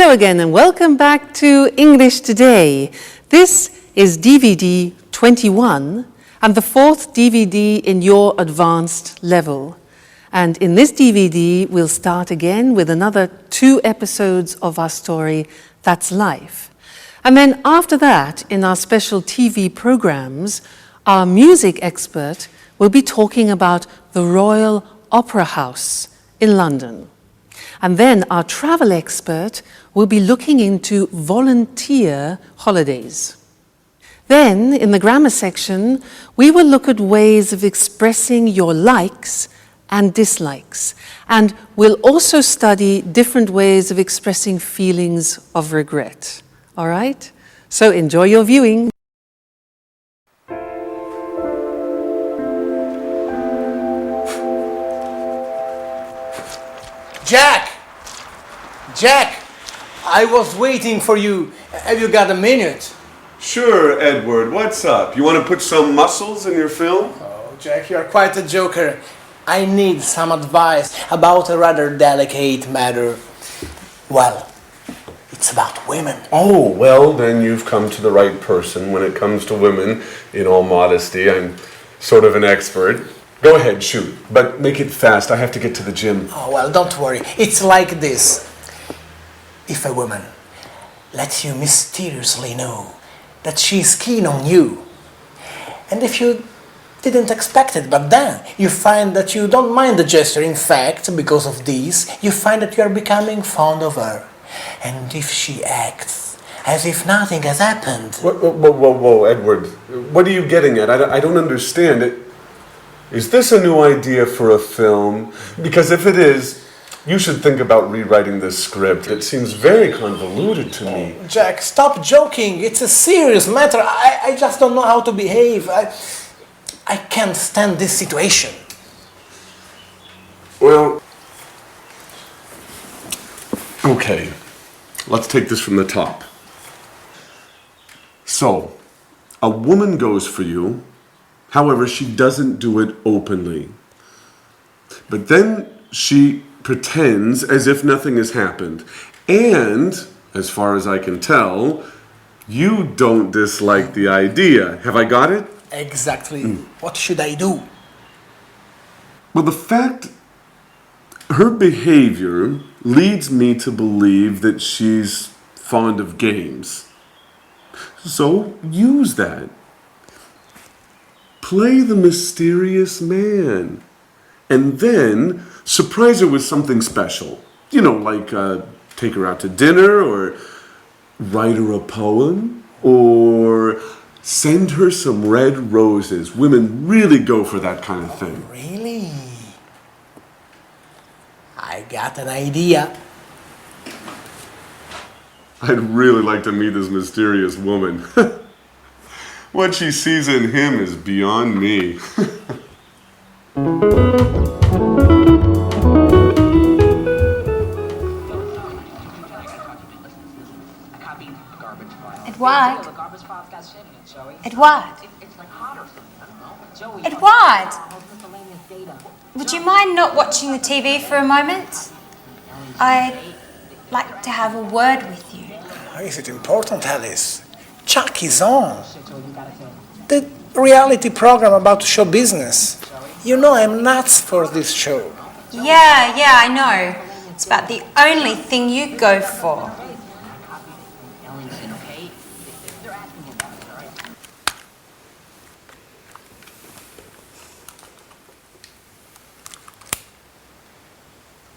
Hello again and welcome back to English Today. This is DVD 21 and the fourth DVD in your advanced level. And in this DVD, we'll start again with another 2 episodes of our story, That's Life. And then after that, in our special TV programs, our music expert will be talking about the Royal Opera House in London. And then our travel expert will be looking into volunteer holidays. Then, in the grammar section, we will look at ways of expressing your likes and dislikes. And we'll also study different ways of expressing feelings of regret. All right? So enjoy your viewing. Jack, I was waiting for you. Have you got a minute? Sure, Edward. What's up? You want to put some muscles in your film? Oh, Jack, you're quite a joker. I need some advice about a rather delicate matter. Well, it's about women. Oh, well, then you've come to the right person when it comes to women. In all modesty, I'm sort of an expert. Go ahead, shoot. But make it fast. I have to get to the gym. Oh, well, don't worry. It's like this. If a woman lets you mysteriously know that she's keen on you, and if you didn't expect it, but then you find that you don't mind the gesture, in fact, because of this, you find that you are becoming fond of her. And if she acts as if nothing has happened... Whoa, Edward. What are you getting at? I don't understand it. Is this a new idea for a film? Because if it is, you should think about rewriting this script. It seems very convoluted to me. Jack, stop joking. It's a serious matter. I just don't know how to behave. I can't stand this situation. Well, okay. Let's take this from the top. So, a woman goes for you. However, she doesn't do it openly. But then she pretends as if nothing has happened. And, as far as I can tell, you don't dislike the idea. Have I got it? Exactly. What should I do? Well, the fact, her behavior leads me to believe that she's fond of games. So, use that. Play the mysterious man. And then surprise her with something special. You know, like take her out to dinner, or write her a poem, or send her some red roses. Women really go for that kind of thing. Really? I got an idea. I'd really like to meet this mysterious woman. What she sees in him is beyond me. Edward? Edward? Edward? Would you mind not watching the TV for a moment? I'd like to have a word with you. Is it important, Alice? Chuck is on. The reality program about show business. You know I'm nuts for this show. Yeah, I know. It's about the only thing you go for.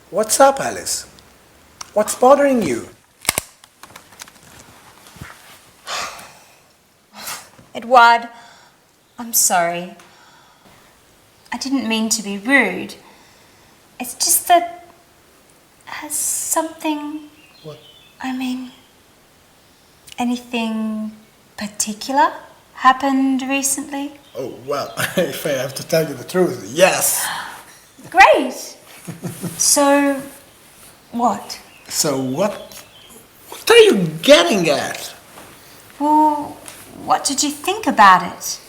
What's up, Alice? What's bothering you? Edward, I'm sorry. I didn't mean to be rude. It's just that... Has something... What? I mean... Anything particular happened recently? Oh, well, if I have to tell you the truth, yes. Great! So, what? So what are you getting at? Well, what did you think about it?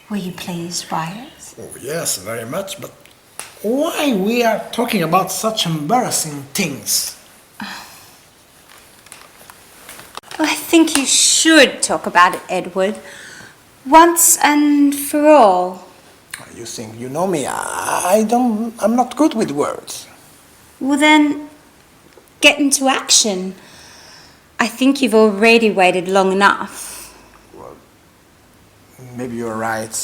Were you pleased by it? Oh, yes, very much, but why we are talking about such embarrassing things? think you should talk about it, Edward. Once and for all. You think you know me? I'm not good with words. Well then, get into action. I think you've already waited long enough. Well, maybe you're right.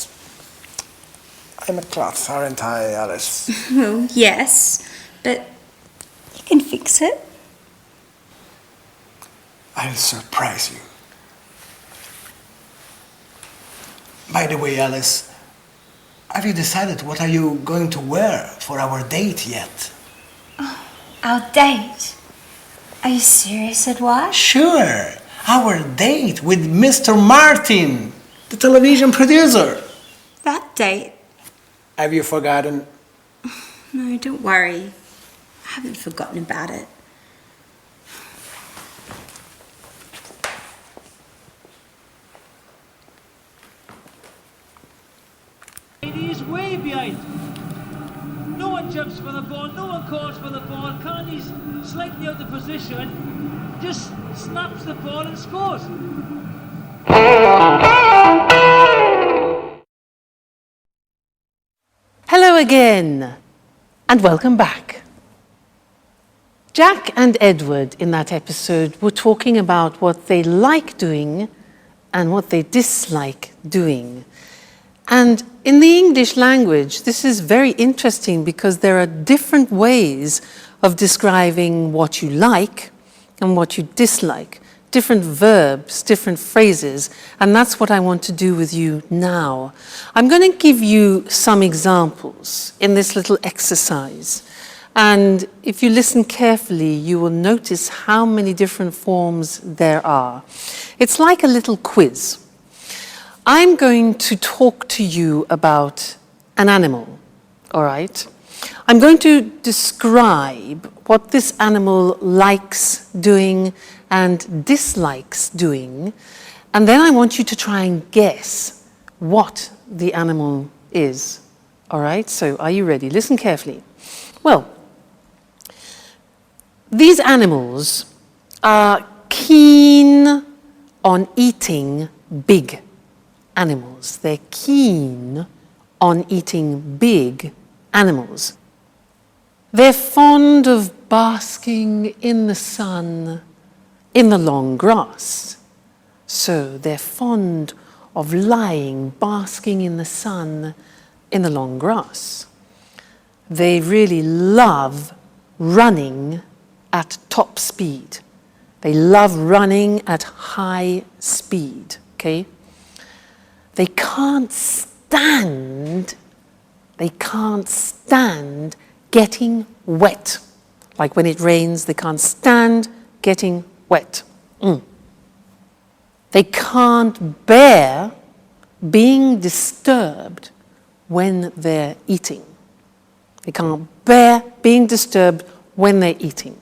I'm a klutz, aren't I, Alice? Well, yes, but you can fix it. I'll surprise you. By the way, Alice, have you decided what are you going to wear for our date yet? Oh, our date? Are you serious, Edouard? Sure, our date with Mr. Martin, the television producer. That date? Have you forgotten? No, don't worry. I haven't forgotten about it. He is way behind. No one jumps for the ball, no one calls for the ball. Carney's slightly out of position, just snaps the ball and scores. Hello again, and welcome back. Jack and Edward in that episode were talking about what they like doing and what they dislike doing. And in the English language, this is very interesting because there are different ways of describing what you like and what you dislike, different verbs, different phrases, and that's what I want to do with you now. I'm going to give you some examples in this little exercise. And if you listen carefully, you will notice how many different forms there are. It's like a little quiz. I'm going to talk to you about an animal, all right? I'm going to describe what this animal likes doing and dislikes doing, and then I want you to try and guess what the animal is, all right? So are you ready? Listen carefully. Well, these animals are keen on eating big animals. They're keen on eating big animals. They're fond of basking in the sun in the long grass. So they're fond of lying, basking in the sun in the long grass. They really love running at top speed. They love running at high speed, okay? They can't stand getting wet. Like when it rains, they can't stand getting wet. They can't bear being disturbed when they're eating. They can't bear being disturbed when they're eating.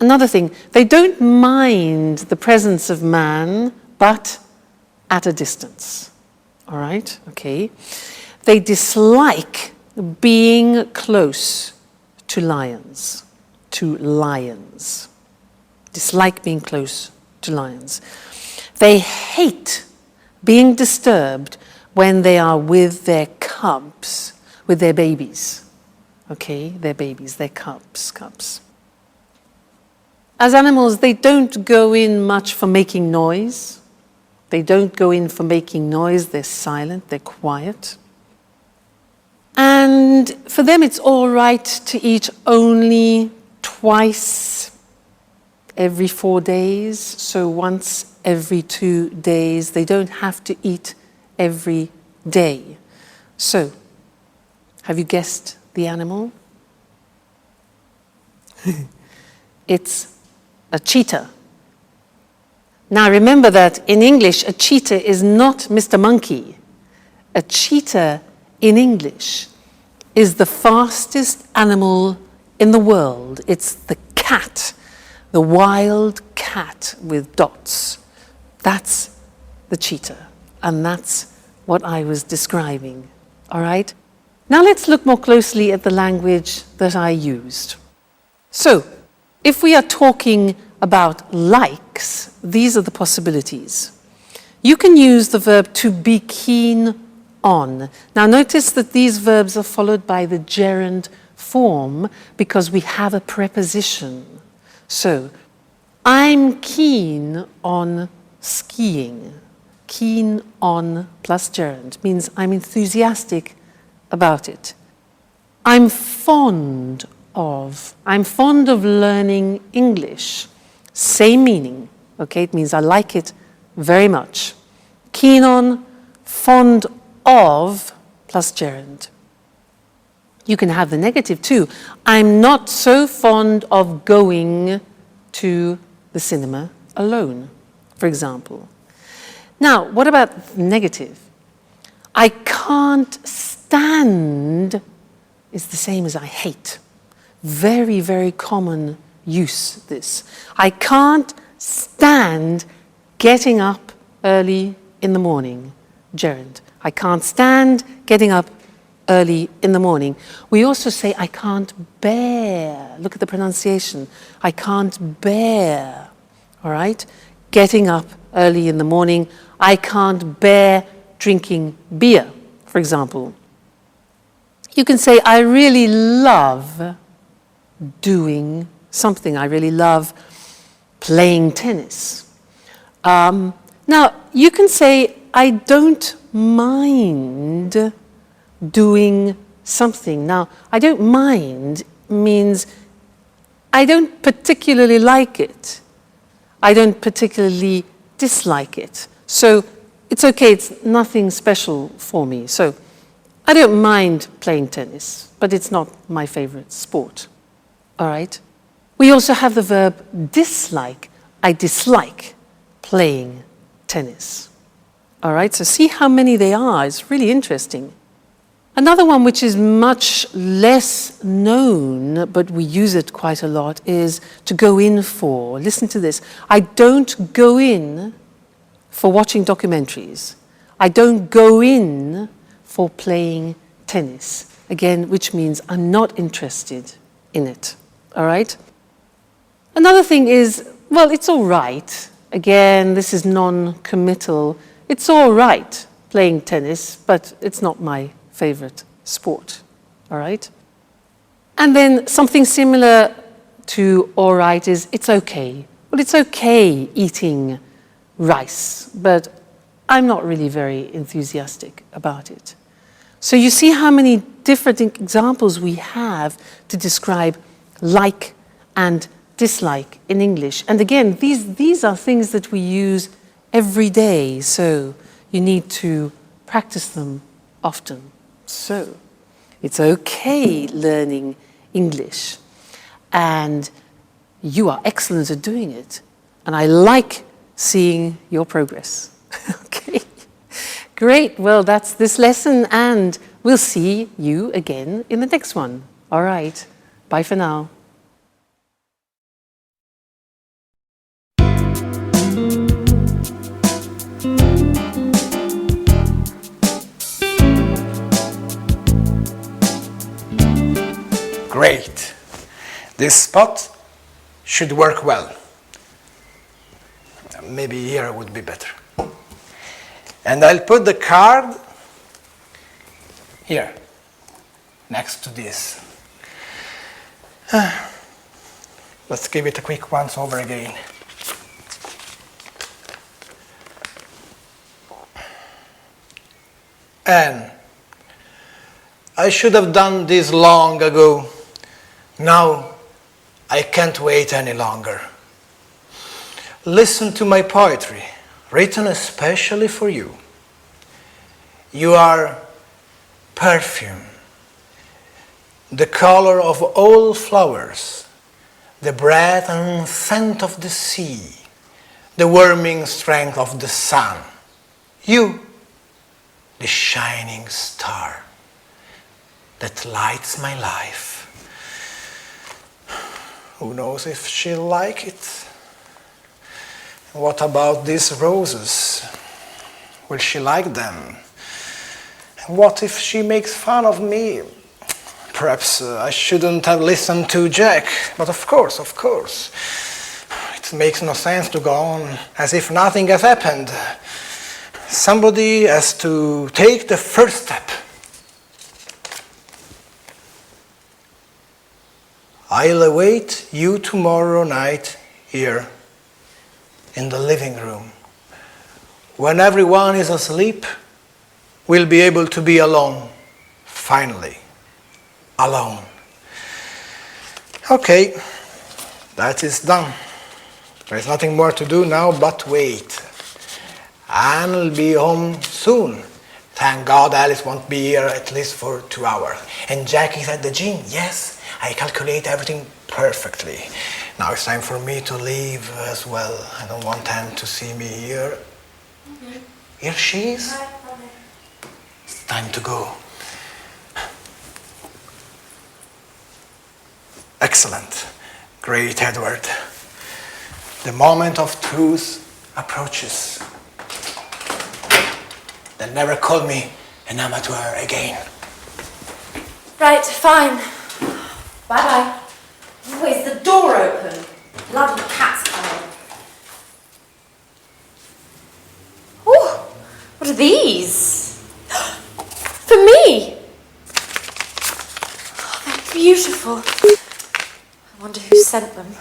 Another thing, they don't mind the presence of man, but at a distance. All right? Okay. They dislike being close to lions. Dislike being close to lions. They hate being disturbed when they are with their cubs, with their babies. Okay, their babies, their cubs. As animals, they don't go in much for making noise. They don't go in for making noise. They're silent, they're quiet. And for them, it's all right to eat only twice every 4 days, so once every 2 days. They don't have to eat every day. So, have you guessed the animal? It's a cheetah. Now remember that in English, a cheetah is not Mr. Monkey. A cheetah in English is the fastest animal in the world. It's the cat, the wild cat with dots. That's the cheetah, and that's what I was describing, all right? Now let's look more closely at the language that I used. So, if we are talking about like, likes, these are the possibilities. You can use the verb to be keen on. Now notice that these verbs are followed by the gerund form because we have a preposition. So, I'm keen on skiing. Keen on plus gerund means I'm enthusiastic about it. I'm fond of learning English. Same meaning, okay? It means I like it very much. Keen on, fond of, plus gerund. You can have the negative too. I'm not so fond of going to the cinema alone, for example. Now, what about negative? I can't stand is the same as I hate. Very, very common use, this. I can't stand getting up early in the morning. Gerund. I can't stand getting up early in the morning. We also say, I can't bear. Look at the pronunciation. I can't bear. All right? Getting up early in the morning. I can't bear drinking beer, for example. You can say, I really love doing something. I really love playing tennis. Now, you can say, I don't mind doing something. Now, I don't mind means I don't particularly like it. I don't particularly dislike it. So it's okay, it's nothing special for me. So I don't mind playing tennis, but it's not my favorite sport. All right? We also have the verb dislike. I dislike playing tennis. All right? So see how many they are. It's really interesting. Another one which is much less known, but we use it quite a lot, is to go in for. Listen to this. I don't go in for watching documentaries. I don't go in for playing tennis. Again, which means I'm not interested in it. All right? Another thing is, well, it's all right. Again, this is non-committal. It's all right playing tennis, but it's not my favorite sport. All right? And then something similar to all right is it's okay. Well, it's okay eating rice, but I'm not really very enthusiastic about it. So you see how many different examples we have to describe like and dislike in English. And again, these are things that we use every day, so you need to practice them often. So it's okay learning English, and you are excellent at doing it, and I like seeing your progress. Okay, great. Well, that's this lesson, and we'll see you again in the next one. All right, bye for now. Great. This spot should work well. Maybe here would be better. And I'll put the card here, next to this. Let's give it a quick once over again. And I should have done this long ago. Now I can't wait any longer. Listen to my poetry, written especially for you. You are perfume, the color of all flowers, the breath and scent of the sea, the warming strength of the sun. You, the shining star that lights my life. Who knows if she'll like it? What about these roses? Will she like them? What if she makes fun of me? Perhaps I shouldn't have listened to Jack, but of course. It It makes no sense to go on as if nothing has happened. Somebody has to take the first step. I'll await you tomorrow night here in the living room. When everyone is asleep, we'll be able to be alone. Finally, alone. Okay, that is done. There's nothing more to do now but wait. Anne will be home soon. Thank God Alice won't be here at least for 2 hours. And Jack is at the gym. Yes, I calculate everything perfectly. Now it's time for me to leave as well. I don't want Anne to see me here. Here she is. It's time to go. Excellent. Great, Edward. The moment of truth approaches. They'll never call me an amateur again. Right, fine. Bye-bye. Oh, is the door open? Bloody cat's coming. Oh, what are these? For me! Oh, they're beautiful. I wonder who sent them.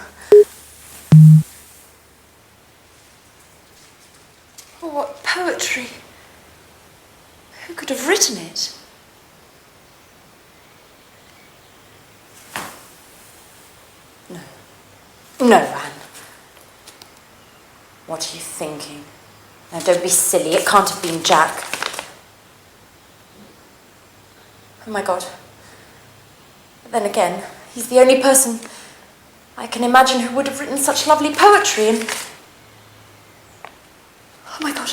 Oh, what poetry. Who could have written it? No. No, Anne. What are you thinking? Now, don't be silly. It can't have been Jack. Oh, my God. But then again, he's the only person I can imagine who would have written such lovely poetry and... Oh, my God.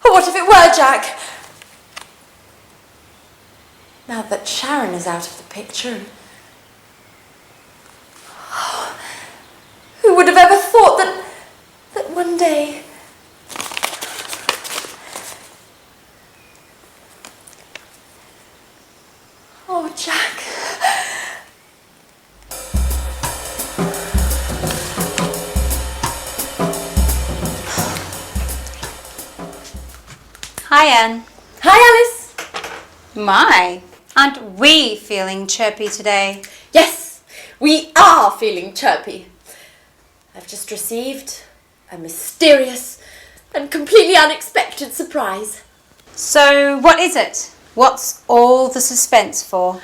Oh, what if it were Jack? Now that Sharon is out of the picture... Oh, who would have ever thought that one day... Oh, Jack. Hi, Anne. Hi, Alice. My, aren't we feeling chirpy today? Yes, we are feeling chirpy. I've just received a mysterious and completely unexpected surprise. So, what is it? What's all the suspense for?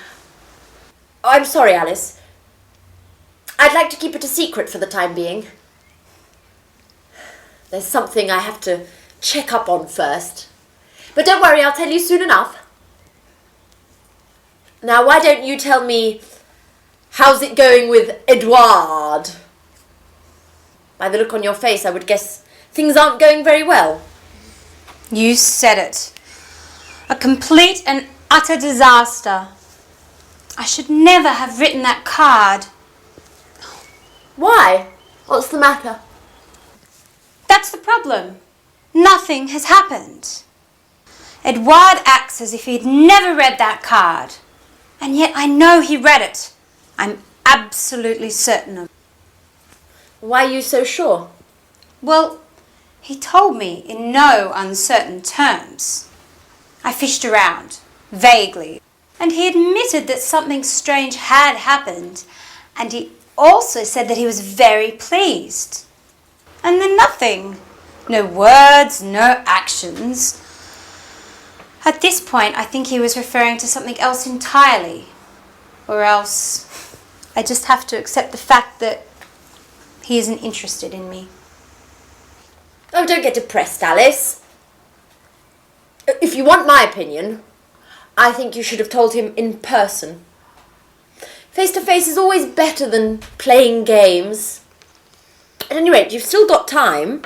I'm sorry, Alice. I'd like to keep it a secret for the time being. There's something I have to check up on first. But don't worry, I'll tell you soon enough. Now, why don't you tell me, how's it going with Edouard? By the look on your face, I would guess things aren't going very well. You said it. A complete and utter disaster. I should never have written that card. Why? What's the matter? That's the problem. Nothing has happened. Edouard acts as if he'd never read that card. And yet I know he read it. I'm absolutely certain of it. Why are you so sure? Well, he told me in no uncertain terms. I fished around, vaguely, and he admitted that something strange had happened, and he also said that he was very pleased. And then nothing. No words, no actions. At this point, I think he was referring to something else entirely. Or else, I just have to accept the fact that he isn't interested in me. Oh, don't get depressed, Alice. If you want my opinion, I think you should have told him in person. Face to face is always better than playing games. At any rate, you've still got time.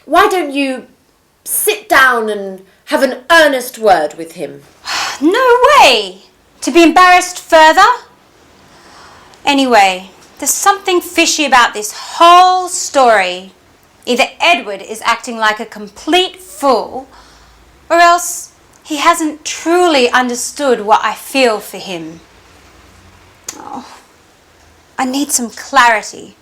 Why don't you sit down and have an earnest word with him? No way! To be embarrassed further? Anyway, there's something fishy about this whole story. Either Edward is acting like a complete fool, or else he hasn't truly understood what I feel for him. Oh. I need some clarity.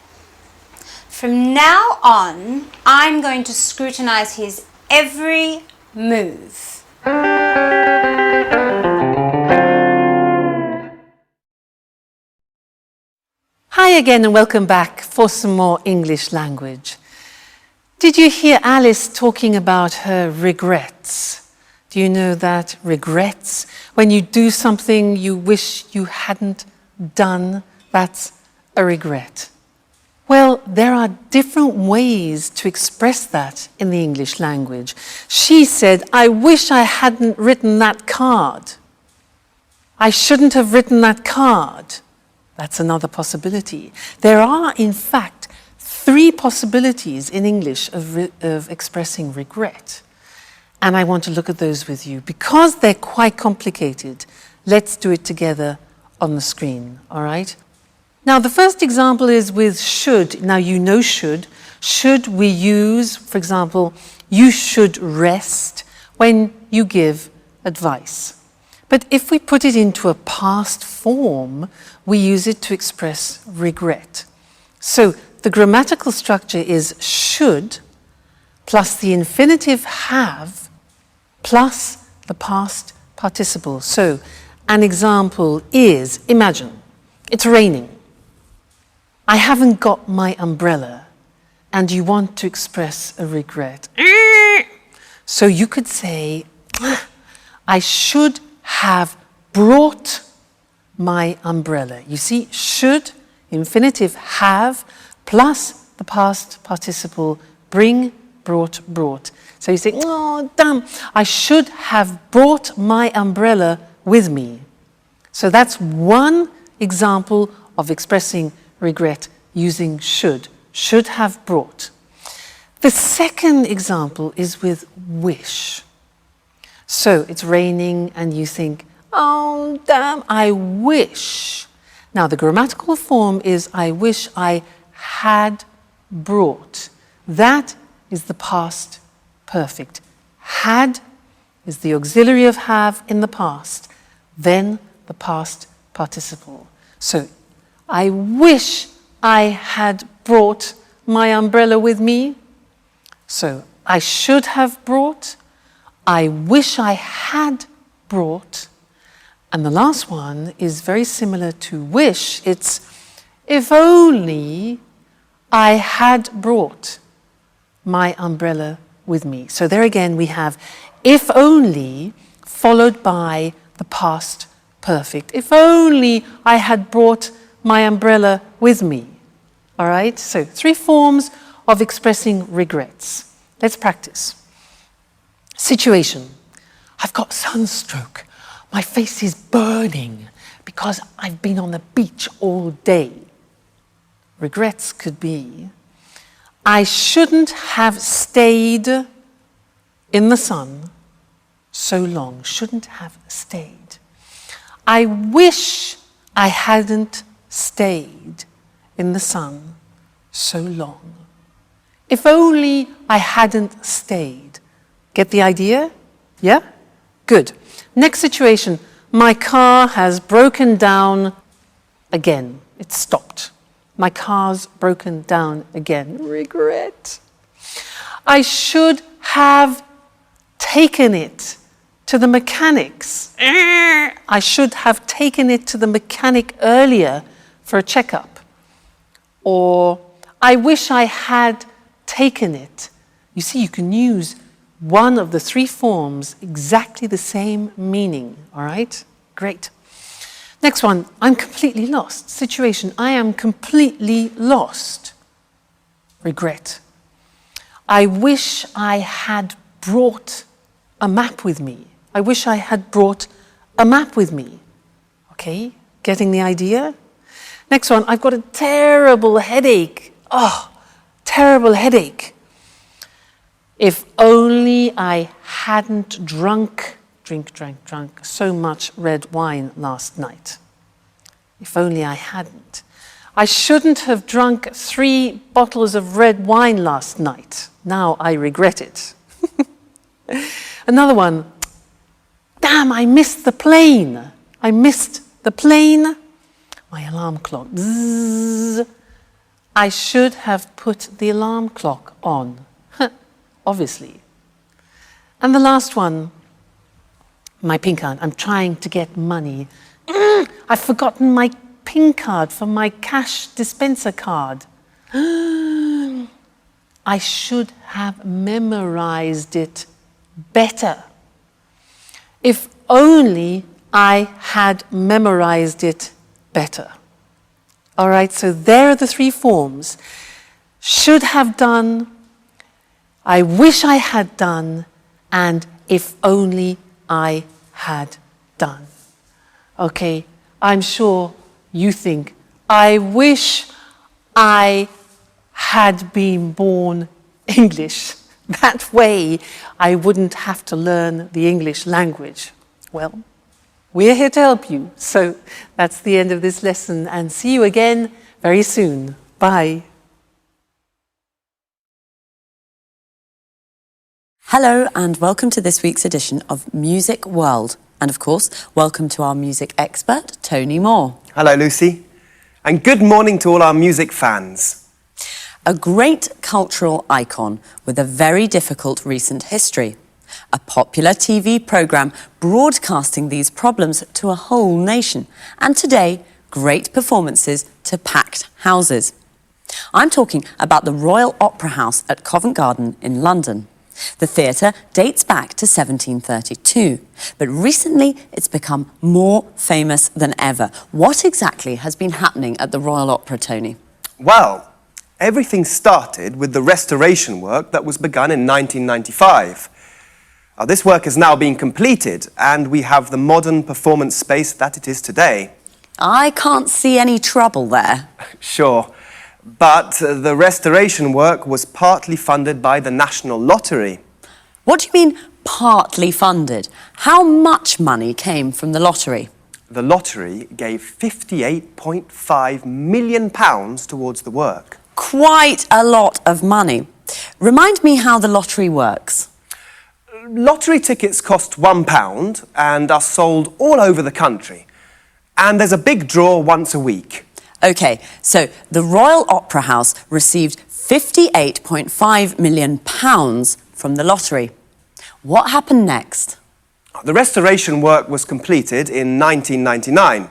From now on, I'm going to scrutinize his every move. Hi again and welcome back for some more English language. Did you hear Alice talking about her regrets? Do you know that regrets, when you do something you wish you hadn't done, that's a regret? Well, there are different ways to express that in the English language. She said, I wish I hadn't written that card. I shouldn't have written that card. That's another possibility. There are, in fact, 3 possibilities in English of expressing regret. And I want to look at those with you. Because they're quite complicated, let's do it together on the screen, all right? Now, the first example is with should. Now, you know should. Should we use, for example, you should rest when you give advice. But if we put it into a past form, we use it to express regret. So the grammatical structure is should plus the infinitive have plus the past participle. So an example is, imagine, it's raining. I haven't got my umbrella and you want to express a regret. So you could say, I should have brought my umbrella. You see, should, infinitive have, plus the past participle, bring, brought, brought. So you say, oh, damn, I should have brought my umbrella with me. So that's one example of expressing regret using should have brought. The second example is with wish. So it's raining and you think, oh, damn, I wish. Now, the grammatical form is I wish I had brought. That is the past perfect. Had is the auxiliary of have in the past, then the past participle. So, I wish I had brought my umbrella with me. So, I should have brought. I wish I had brought. And the last one is very similar to wish. It's if only I had brought my umbrella with me. So there again we have if only followed by the past perfect. If only I had brought my umbrella with me. All right? So 3 forms of expressing regrets. Let's practice. Situation. I've got sunstroke. My face is burning because I've been on the beach all day. Regrets could be, I shouldn't have stayed in the sun so long. Shouldn't have stayed. I wish I hadn't stayed in the sun so long. If only I hadn't stayed. Get the idea? Yeah? Good. Next situation. My car has broken down again. It's stopped. My car's broken down again. Regret. I should have taken it to the mechanics. I should have taken it to the mechanic earlier for a checkup. Or I wish I had taken it. You see, you can use one of the 3 forms, exactly the same meaning, all right? Great. Next one, I'm completely lost. Situation, I am completely lost. Regret. I wish I had brought a map with me. I wish I had brought a map with me. Okay, getting the idea? Next one, I've got a terrible headache. Oh, terrible headache. If only I hadn't drunk so much red wine last night. If only I hadn't. I shouldn't have drunk 3 bottles of red wine last night. Now I regret it. Another one. Damn, I missed the plane. I missed the plane. My alarm clock. Bzzz. I should have put the alarm clock on. Obviously. And the last one, my PIN card. I'm trying to get money. I've forgotten my PIN card for my cash dispenser card. I should have memorized it better. If only I had memorized it better. All right, so there are the three forms. Should have done, I wish I had done, and if only I had done. Okay, I'm sure you think, I wish I had been born English. That way I wouldn't have to learn the English language. Well, we're here to help you. So that's the end of this lesson, and see you again very soon. Bye. Hello and welcome to this week's edition of Music World. And of course, welcome to our music expert, Tony Moore. Hello, Lucy. And good morning to all our music fans. A great cultural icon with a very difficult recent history. A popular TV programme broadcasting these problems to a whole nation. And today, great performances to packed houses. I'm talking about the Royal Opera House at Covent Garden in London. The theatre dates back to 1732, but recently it's become more famous than ever. What exactly has been happening at the Royal Opera, Tony? Well, everything started with the restoration work that was begun in 1995. This work is now being completed, and we have the modern performance space that it is today. I can't see any trouble there. Sure. But the restoration work was partly funded by the National Lottery. What do you mean, partly funded? How much money came from the lottery? The lottery gave £58.5 million towards the work. Quite a lot of money. Remind me how the lottery works. Lottery tickets cost £1 and are sold all over the country. And there's a big draw once a week. OK, so the Royal Opera House received £58.5 million from the lottery. What happened next? The restoration work was completed in 1999.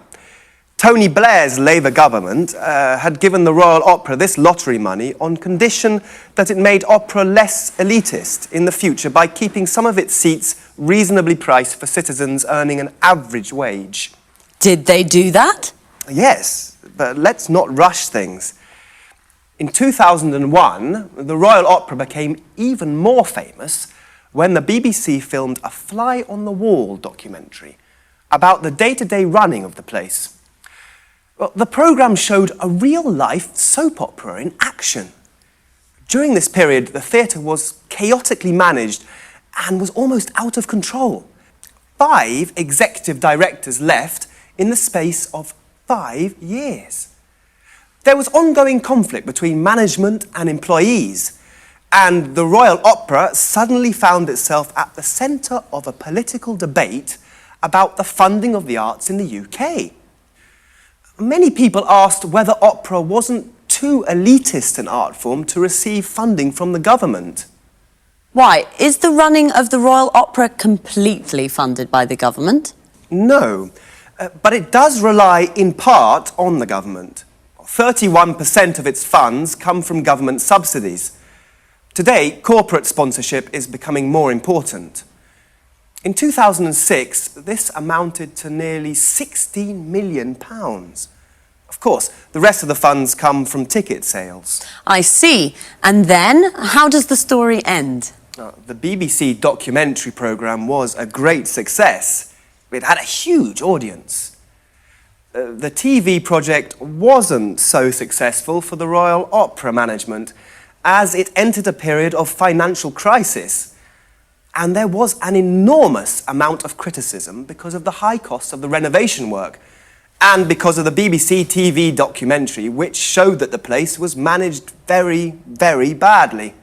Tony Blair's Labour government had given the Royal Opera this lottery money on condition that it made opera less elitist in the future by keeping some of its seats reasonably priced for citizens earning an average wage. Did they do that? Yes, but let's not rush things. In 2001, the Royal Opera became even more famous when the BBC filmed a fly-on-the-wall documentary about the day-to-day running of the place. Well, the programme showed a real-life soap opera in action. During this period, the theatre was chaotically managed and was almost out of control. 5 executive directors left in the space of 5 years. There was ongoing conflict between management and employees, and the Royal Opera suddenly found itself at the centre of a political debate about the funding of the arts in the UK. Many people asked whether opera wasn't too elitist an art form to receive funding from the government. Why? Is the running of the Royal Opera completely funded by the government? No, but it does rely in part on the government. 31% of its funds come from government subsidies. Today, corporate sponsorship is becoming more important. In 2006, this amounted to nearly £16 million. Of course, the rest of the funds come from ticket sales. I see. And then, how does the story end? The BBC documentary programme was a great success. It had a huge audience. The TV project wasn't so successful for the Royal Opera management, as it entered a period of financial crisis. And there was an enormous amount of criticism because of the high cost of the renovation work, and because of the BBC TV documentary, which showed that the place was managed very, very badly.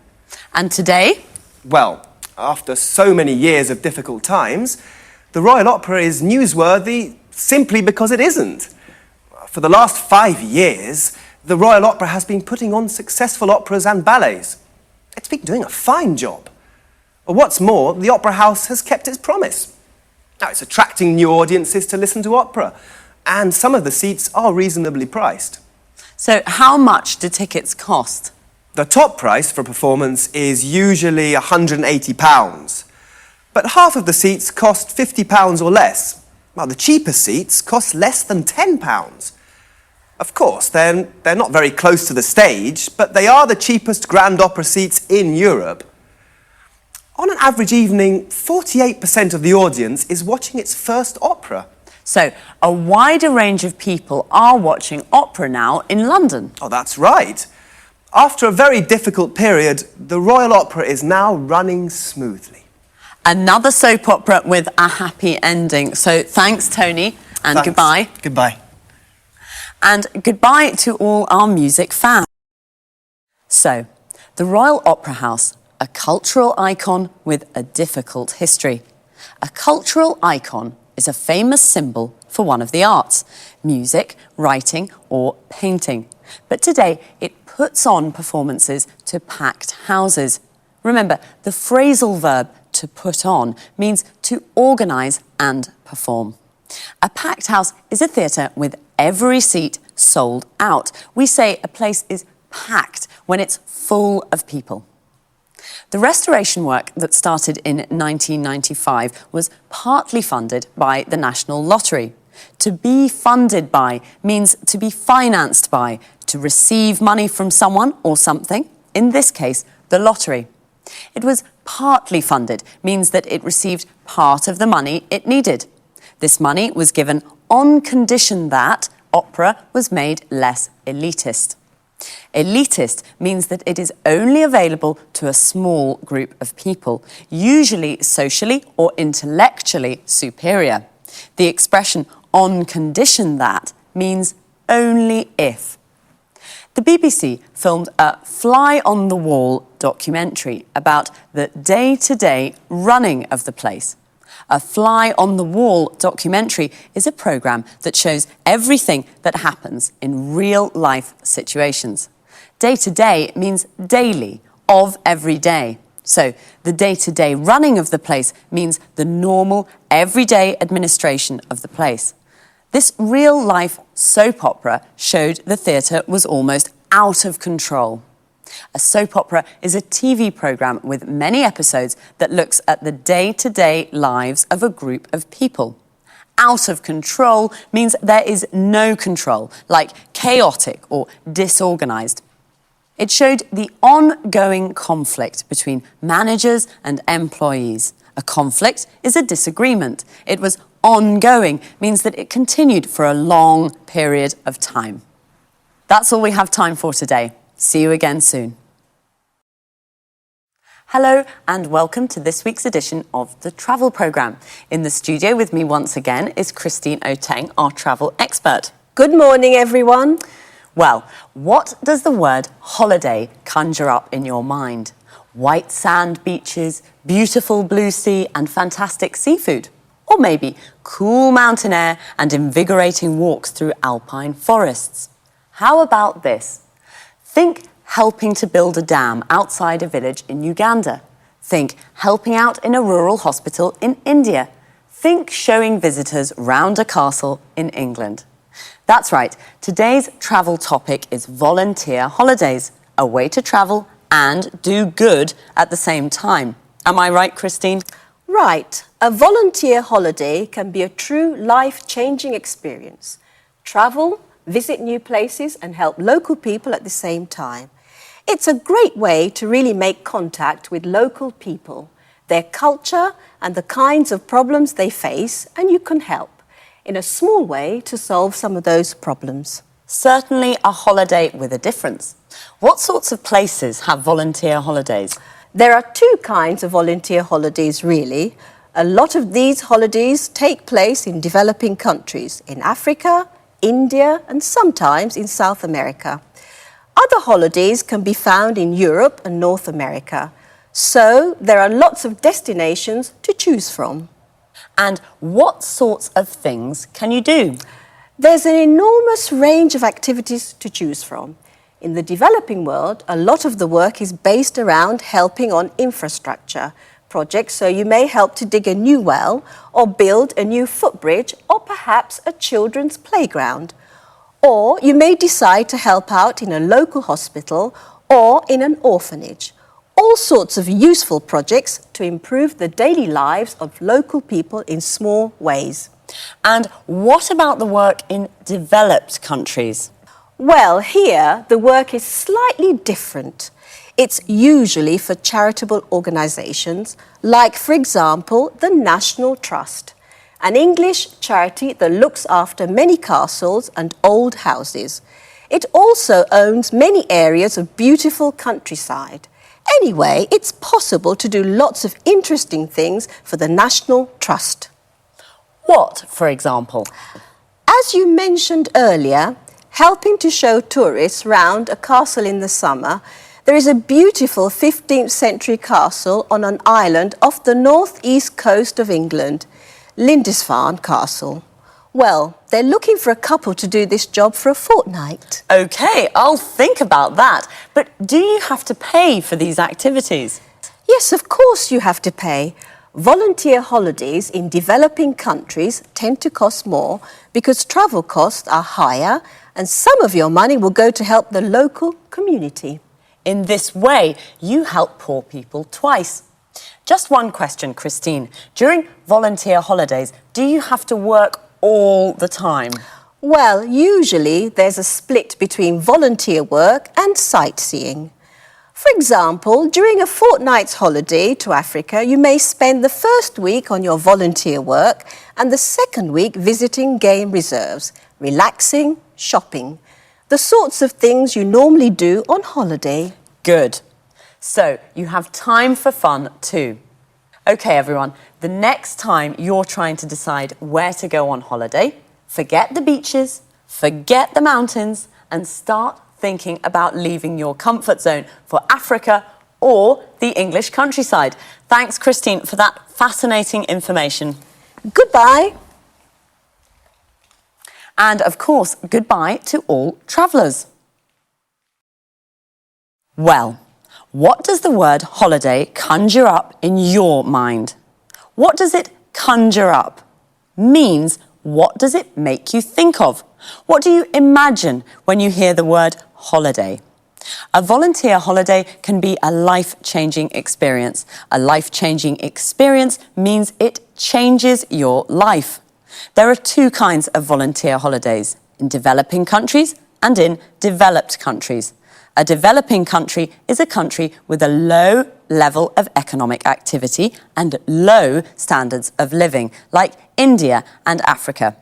And today? Well, after so many years of difficult times, the Royal Opera is newsworthy simply because it isn't. For the last 5 years, the Royal Opera has been putting on successful operas and ballets. It's been doing a fine job. What's more, the Opera House has kept its promise. Now, it's attracting new audiences to listen to opera, and some of the seats are reasonably priced. So how much do tickets cost? The top price for a performance is usually £180, but half of the seats cost £50 or less, while the cheaper seats cost less than £10. Of course, they're not very close to the stage, but they are the cheapest grand opera seats in Europe. On an average evening, 48% of the audience is watching its first opera. So a wider range of people are watching opera now in London. Oh, that's right. After a very difficult period, the Royal Opera is now running smoothly. Another soap opera with a happy ending. So thanks, Tony, and Thanks. goodbye. Goodbye. And goodbye to all our music fans. So, the Royal Opera House, a cultural icon with a difficult history. A cultural icon is a famous symbol for one of the arts, music, writing or painting. But today it puts on performances to packed houses. Remember, the phrasal verb to put on means to organise and perform. A packed house is a theatre with every seat sold out. We say a place is packed when it's full of people. The restoration work that started in 1995 was partly funded by the National Lottery. To be funded by means to be financed by, to receive money from someone or something, in this case, the lottery. It was partly funded means that it received part of the money it needed. This money was given on condition that opera was made less elitist. Elitist means that it is only available to a small group of people, usually socially or intellectually superior. The expression on condition that means only if. The BBC filmed a fly-on-the-wall documentary about the day-to-day running of the place. A fly-on-the-wall documentary is a programme that shows everything that happens in real-life situations. Day-to-day means daily, of every day. So the day-to-day running of the place means the normal, everyday administration of the place. This real-life soap opera showed the theatre was almost out of control. A soap opera is a TV programme with many episodes that looks at the day-to-day lives of a group of people. Out of control means there is no control, like chaotic or disorganised. It showed the ongoing conflict between managers and employees. A conflict is a disagreement. It was ongoing, means that it continued for a long period of time. That's all we have time for today. See you again soon. Hello and welcome to this week's edition of the Travel Programme. In the studio with me once again is Christine Oteng, our travel expert. Good morning, everyone. Well, what does the word holiday conjure up in your mind? White sand beaches, beautiful blue sea and fantastic seafood? Or maybe cool mountain air and invigorating walks through alpine forests? How about this? Think helping to build a dam outside a village in Uganda. Think helping out in a rural hospital in India. Think showing visitors round a castle in England. That's right, today's travel topic is volunteer holidays, a way to travel and do good at the same time. Am I right, Christine? Right. A volunteer holiday can be a true life-changing experience. Travel, visit new places and help local people at the same time. It's a great way to really make contact with local people, their culture and the kinds of problems they face, and you can help in a small way to solve some of those problems. Certainly a holiday with a difference. What sorts of places have volunteer holidays? There are two kinds of volunteer holidays, really. A lot of these holidays take place in developing countries, in Africa, India, and sometimes in South America. Other holidays can be found in Europe and North America. So there are lots of destinations to choose from. And what sorts of things can you do? There's an enormous range of activities to choose from. In the developing world, a lot of the work is based around helping on infrastructure projects, so you may help to dig a new well or build a new footbridge or perhaps a children's playground. Or you may decide to help out in a local hospital or in an orphanage. All sorts of useful projects to improve the daily lives of local people in small ways. And what about the work in developed countries? Well, here the work is slightly different. It's usually for charitable organisations, like, for example, the National Trust, an English charity that looks after many castles and old houses. It also owns many areas of beautiful countryside. Anyway, it's possible to do lots of interesting things for the National Trust. What, for example? As you mentioned earlier, helping to show tourists round a castle in the summer, there is a beautiful 15th century castle on an island off the northeast coast of England, Lindisfarne Castle. Well, they're looking for a couple to do this job for a fortnight. OK, I'll think about that. But do you have to pay for these activities? Yes, of course you have to pay. Volunteer holidays in developing countries tend to cost more because travel costs are higher and some of your money will go to help the local community. In this way, you help poor people twice. Just one question, Christine. During volunteer holidays, do you have to work all the time? Well, usually there's a split between volunteer work and sightseeing. For example, during a fortnight's holiday to Africa, you may spend the first week on your volunteer work and the second week visiting game reserves, relaxing, shopping. The sorts of things you normally do on holiday. Good. So you have time for fun too. OK, everyone, the next time you're trying to decide where to go on holiday, forget the beaches, forget the mountains, and start thinking about leaving your comfort zone for Africa or the English countryside. Thanks, Christine, for that fascinating information. Goodbye. And, of course, goodbye to all travellers. Well, what does the word holiday conjure up in your mind? What does it conjure up? Means, what does it make you think of? What do you imagine when you hear the word holiday? A volunteer holiday can be a life-changing experience. A life-changing experience means it changes your life. There are two kinds of volunteer holidays, in developing countries and in developed countries. A developing country is a country with a low level of economic activity and low standards of living, like India and Africa.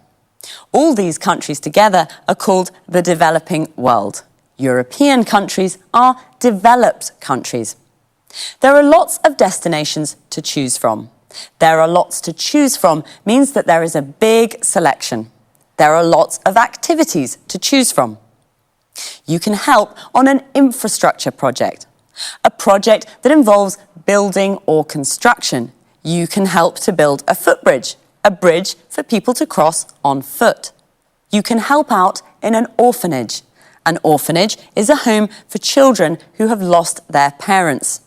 All these countries together are called the developing world. European countries are developed countries. There are lots of destinations to choose from. There are lots to choose from means that there is a big selection. There are lots of activities to choose from. You can help on an infrastructure project, a project that involves building or construction. You can help to build a footbridge, a bridge for people to cross on foot. You can help out in an orphanage. An orphanage is a home for children who have lost their parents.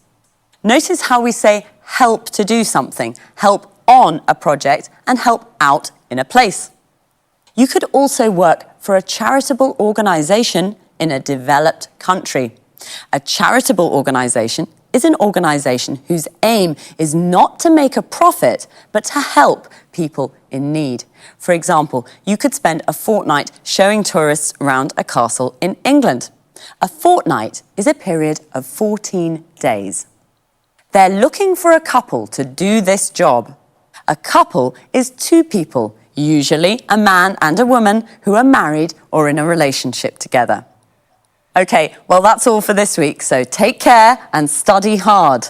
Notice how we say help to do something, help on a project, and help out in a place. You could also work for a charitable organisation in a developed country. A charitable organisation is an organisation whose aim is not to make a profit, but to help people in need. For example, you could spend a fortnight showing tourists around a castle in England. A fortnight is a period of 14 days. They're looking for a couple to do this job. A couple is two people, usually a man and a woman who are married or in a relationship together. OK, well, that's all for this week, so take care and study hard.